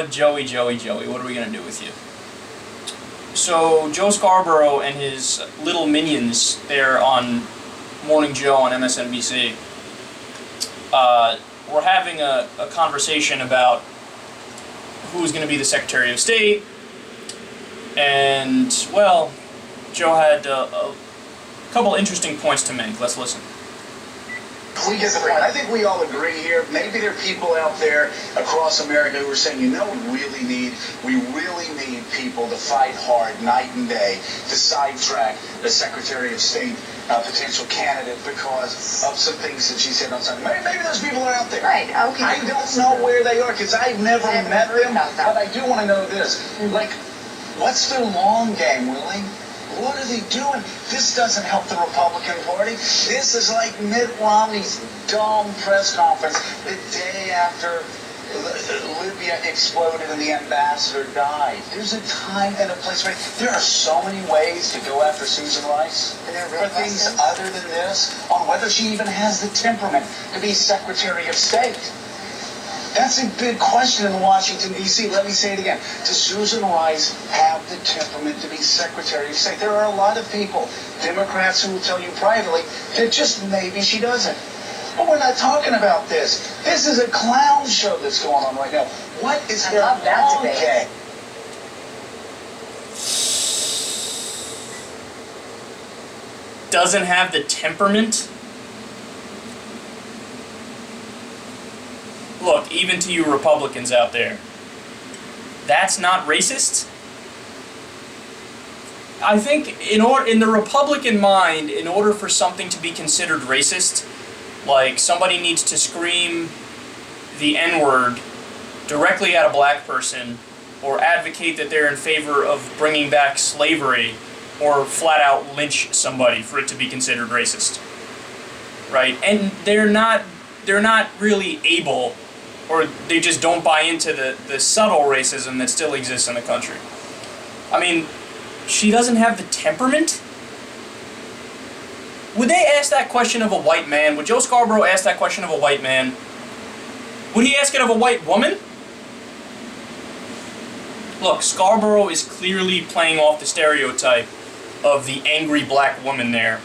Joey, what are we going to do with you? So, Joe Scarborough and his little minions there on Morning Joe on MSNBC were having a conversation about who's going to be the Secretary of State. And, well, Joe had a couple interesting points to make. Let's listen. We get the point. I think we all agree here. Maybe there are people out there across America who are saying, you know, we really need people to fight hard night and day to sidetrack the Secretary of State potential candidate because of some things that she said on Sunday. Maybe those people are out there. Right, okay. I don't know where they are because I've never met them, but I do want to know this. Like, what's their long game, Willie? What are they doing? This doesn't help the Republican Party. This is like Mitt Romney's dumb press conference the day after Libya exploded and the ambassador died. There's a time and a place. Right? There are so many ways to go after Susan Rice for things other than this, on whether she even has the temperament to be Secretary of State. That's a big question in Washington, D.C. Let me say it again. Does Susan Rice have the temperament to be Secretary of State? There are a lot of people, Democrats, who will tell you privately that just maybe she doesn't. But we're not talking about this. This is a clown show that's going on right now. What is their long game? Doesn't have the temperament? Look, even to you Republicans out there, that's not racist? I think in the Republican mind, in order for something to be considered racist, like somebody needs to scream the N-word directly at a black person, or advocate that they're in favor of bringing back slavery, or flat out lynch somebody for it to be considered racist. Right? And they're not really able, or they just don't buy into the subtle racism that still exists in the country. I mean, she doesn't have the temperament? Would they ask that question of a white man? Would Joe Scarborough ask that question of a white man? Would he ask it of a white woman? Look, Scarborough is clearly playing off the stereotype of the angry black woman there.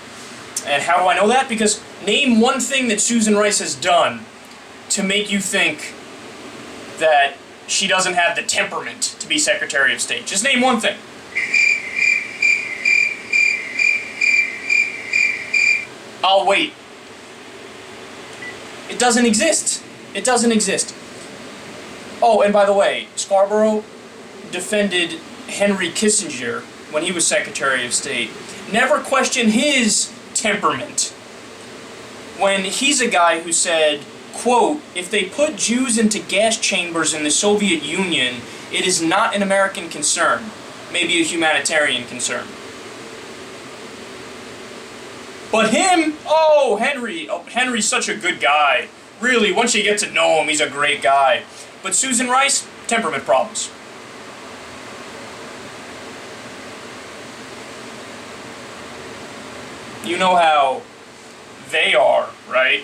And how do I know that? Because name one thing that Susan Rice has done to make you think that she doesn't have the temperament to be Secretary of State. Just name one thing. I'll wait. It doesn't exist. It doesn't exist. Oh, and by the way, Scarborough defended Henry Kissinger when he was Secretary of State. Never questioned his temperament. When he's a guy who said, quote, if they put Jews into gas chambers in the Soviet Union, it is not an American concern, maybe a humanitarian concern. But him, Henry's such a good guy. Really, once you get to know him, he's a great guy. But Susan Rice, temperament problems. You know how they are, right?